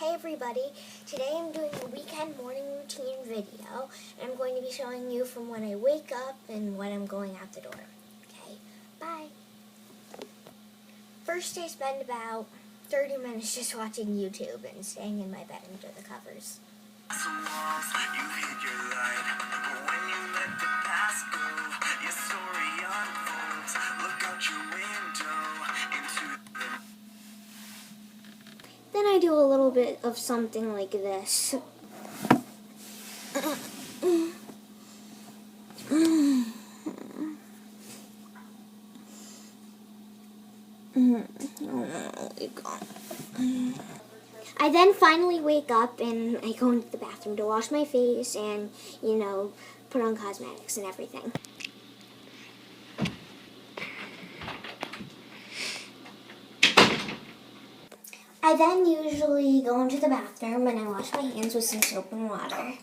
Hey everybody, today I'm doing a weekend morning routine video, and I'm going to be showing you from when I wake up and when I'm going out the door. Okay, bye. First I spend about 30 minutes just watching YouTube and staying in my bed under the covers. Then I do a little bit of something like this. I then finally wake up and I go into the bathroom to wash my face and, put on cosmetics and everything. I then usually go into the bathroom and I wash my hands with some soap and water.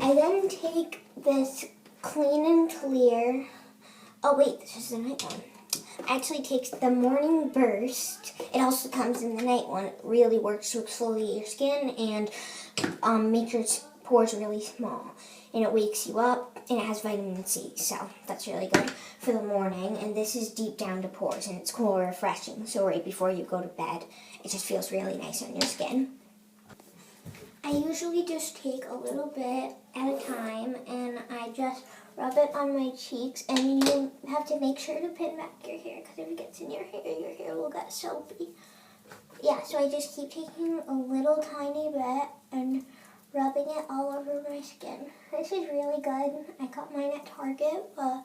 I then take this Clean and Clear. Oh wait, this is the night one. I actually take the Morning Burst. It also comes in the night one. It really works to exfoliate your skin and make your pores really small. And it wakes you up, and it has vitamin C, so that's really good for the morning. And this is deep down to pores, and it's cool and refreshing. So right before you go to bed, it just feels really nice on your skin. I usually just take a little bit at a time, and I just rub it on my cheeks, and you have to make sure to pin back your hair, because if it gets in your hair will get soapy. Yeah, so I just keep taking a little tiny bit and rubbing it all over my skin. This is really good. I got mine at Target, but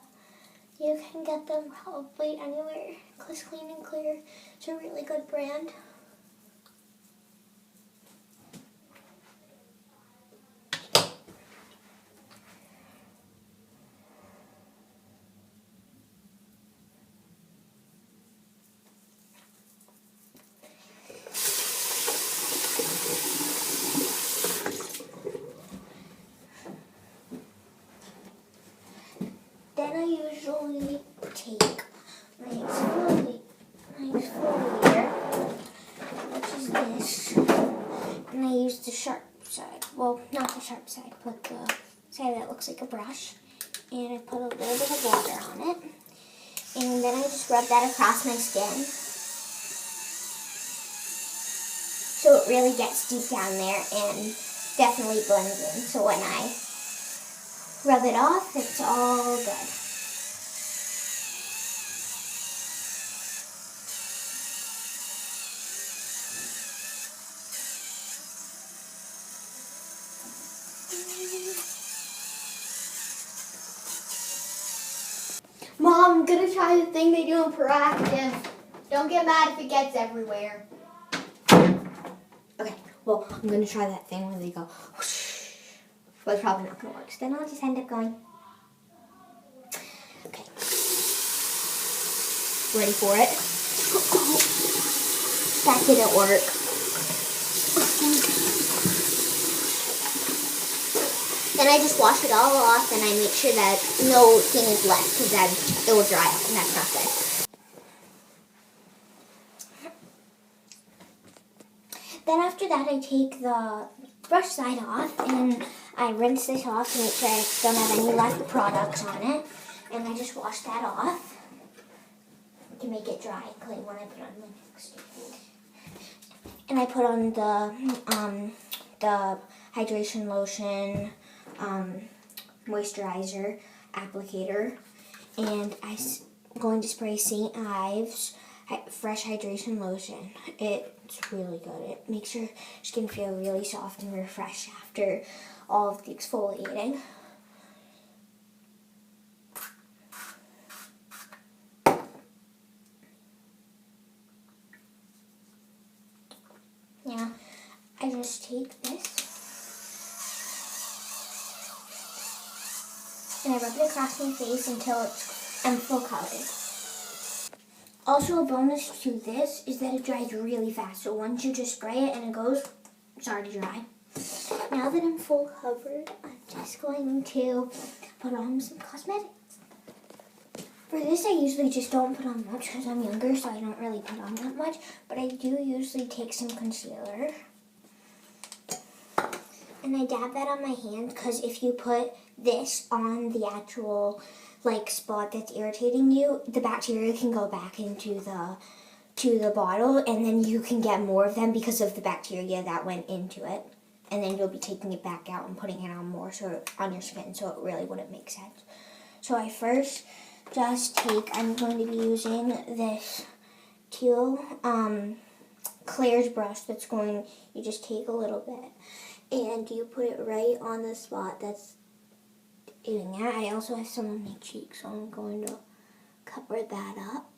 you can get them probably anywhere, because Clean and Clear is a really good brand. Then I usually take my exfoliator, which is this, and I use the sharp side. Well, not the sharp side, but the side that looks like a brush. And I put a little bit of water on it. And then I just rub that across my skin. So it really gets deep down there and definitely blends in. So when I rub it off, it's all good. Mom, I'm gonna try the thing they do in Proactive. Don't get mad if it gets everywhere. Okay, well, I'm gonna try that thing where they go whoosh, but it's probably not gonna work. So then I'll just end up going. Okay. Ready for it? That didn't work. Then I just wash it all off and I make sure that no thing is left, because then it will dry up and that's not good. Then after that I take the brush side off and I rinse this off to make sure I don't have any left products on it. And I just wash that off to make it dry and clean when I put on my next. And I put on the hydration lotion, moisturizer applicator, and I'm going to spray St. Ives Fresh Hydration Lotion. It's really good. It makes your skin feel really soft and refreshed after all of the exfoliating. Yeah, I just take this and I rub it across my face until I'm full coated. Also, a bonus to this is that it dries really fast. So once you just spray it and it goes, it's already dry. Now that I'm full covered, I'm just going to put on some cosmetics. For this, I usually just don't put on much because I'm younger, so I don't really put on that much. But I do usually take some concealer. And I dab that on my hand because if you put this on the actual spot that's irritating you, the bacteria can go back into the bottle, and then you can get more of them because of the bacteria that went into it. And then you'll be taking it back out and putting it on more on your skin, so it really wouldn't make sense. So I first I'm going to be using this teal Claire's brush you just take a little bit and you put it right on the spot that's doing that. I also have some on my cheeks, so I'm going to cover that up.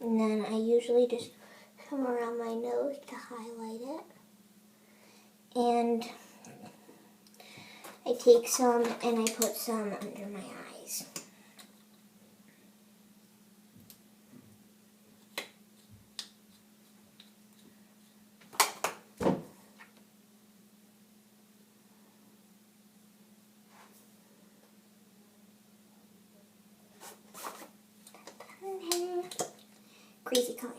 And then I usually just come around my nose to highlight it. And I take some and I put some under my eyes. Crazy clown.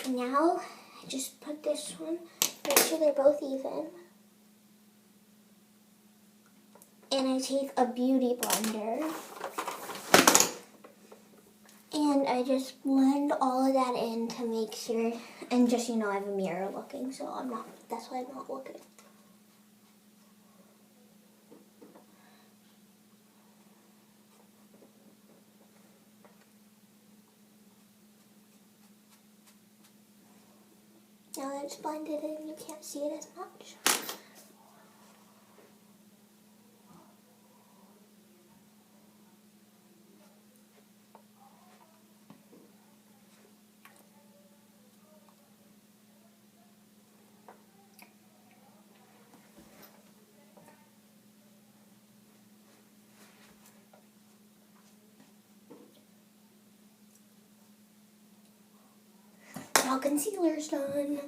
And now I just put this one, make sure they're both even. And I take a beauty blender and I just blend all of that in to make sure, and just I have a mirror looking, so that's why I'm not looking. Now that it's blended in, you can't see it as much. Now concealer's done.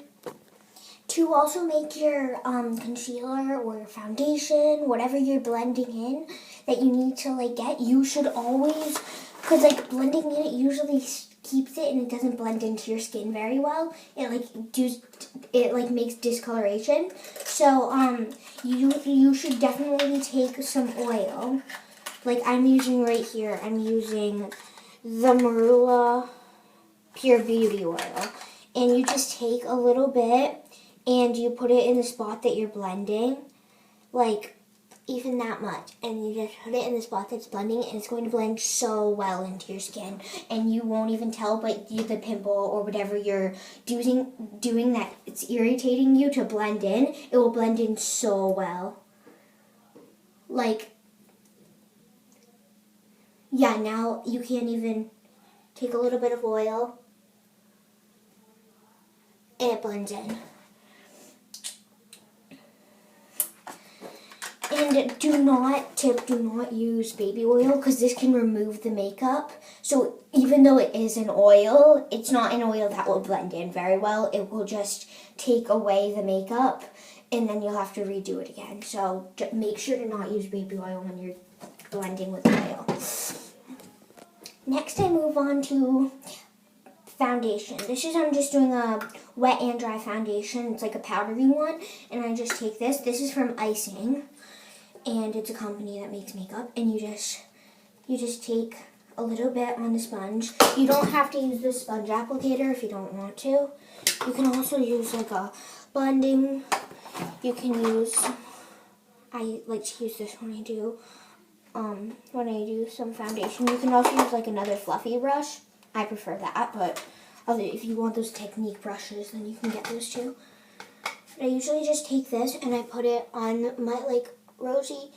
To also make your concealer or foundation, whatever you're blending in that you need to get, you should always, because blending in it usually keeps it and it doesn't blend into your skin very well. It makes discoloration. So you should definitely take some oil. I'm using right here. I'm using the Marula Pure Beauty Oil. And you just take a little bit and you put it in the spot that you're blending, even that much. And you just put it in the spot that's blending, and it's going to blend so well into your skin. And you won't even tell, but the pimple or whatever you're doing that it's irritating you to blend in, it will blend in so well. Yeah, now you can't even take a little bit of oil and it blends in. And do not use baby oil because this can remove the makeup. So even though it is an oil, it's not an oil that will blend in very well. It will just take away the makeup and then you'll have to redo it again. So make sure to not use baby oil when you're blending with oil. Next I move on to foundation. I'm just doing a wet and dry foundation. It's like a powdery one. And I just take this. This is from Icing. And it's a company that makes makeup. And you just take a little bit on the sponge. You don't have to use the sponge applicator if you don't want to. You can also use a blending. You can use, I like to use this when I do some foundation. You can also use another fluffy brush. I prefer that, but if you want those technique brushes, then you can get those too. But I usually just take this and I put it on my rosy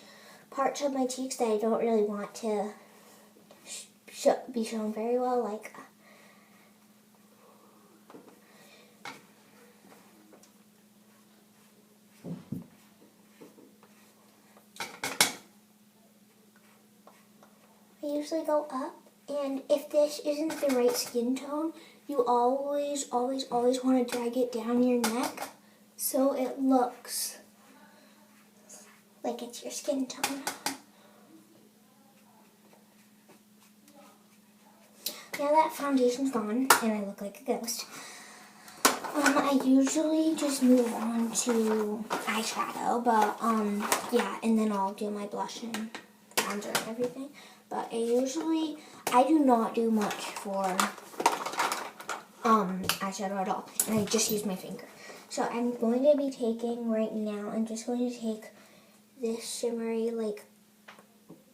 parts of my cheeks that I don't really want to be shown very well, I usually go up, and if this isn't the right skin tone, you always want to drag it down your neck so it looks like it's your skin tone. Now that foundation's gone and I look like a ghost, I usually just move on to eyeshadow, but yeah, and then I'll do my blush and bronzer and everything. But I do not do much for eyeshadow at all, and I just use my finger. So I'm going to be taking right now, I'm just going to take this shimmery, like,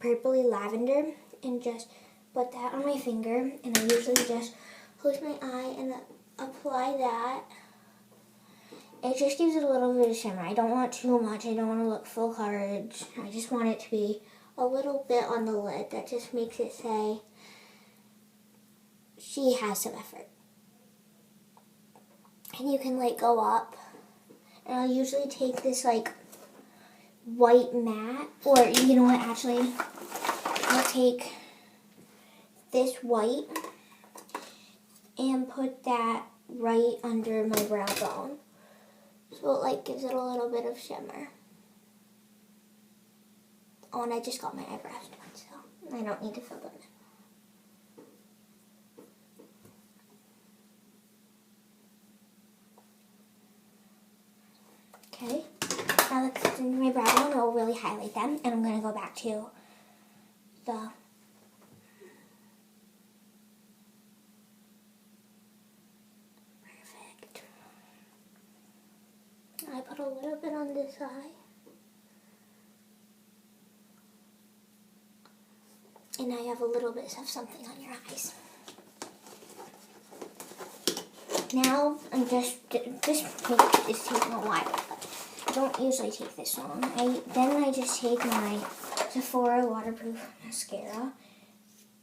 purpley lavender and just put that on my finger, and I usually just close my eye and apply that. It just gives it a little bit of shimmer. I don't want too much. I don't want to look full coverage. I just want it to be a little bit on the lid. That just makes it say she has some effort. And you can like go up. And I'll usually take this like white matte, or you know what, actually, I'll take this white and put that right under my brow bone. So it like gives it a little bit of shimmer. Oh, and I just got my eyebrows done, so I don't need to fill them in. Okay, now that it's into my brow bone, I'll really highlight them, and I'm going to go back to the I put a little bit on this eye. And now you have a little bit of something on your eyes. Now I'm this makeup is taking a while, but I don't usually take this long. Then I just take my Sephora waterproof mascara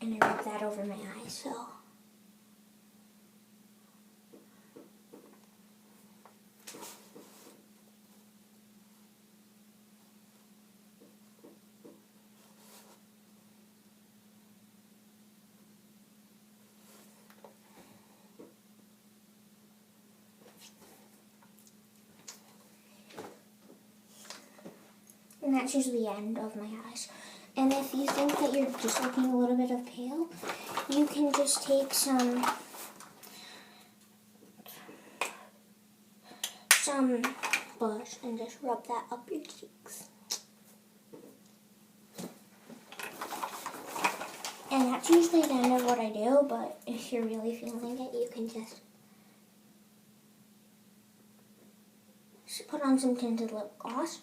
and I rub that over my eyes. So and that's usually the end of my eyes. And if you think that you're just looking a little bit of pale, you can just take some blush and just rub that up your cheeks. And that's usually the end of what I do, but if you're really feeling it, you can just put on some tinted lip gloss.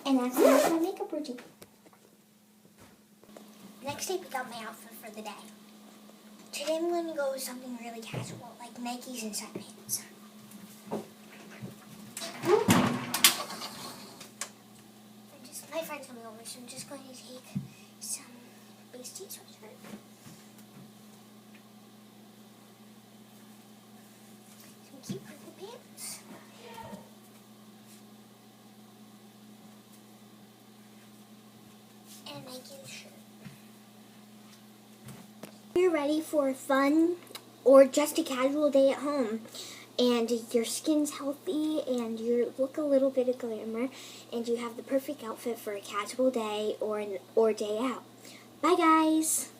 And that's the end of my makeup routine. Next, I pick out my outfit for the day. Today I'm going to go with something really casual, like Nikes and sweatpants. My friend's coming over, so I'm just going to take some base tee sweatshirt. Some cute purple pants. And a Nike shirt. You're ready for a fun or just a casual day at home, and your skin's healthy and you look a little bit of glamour, and you have the perfect outfit for a casual day or day out. Bye guys!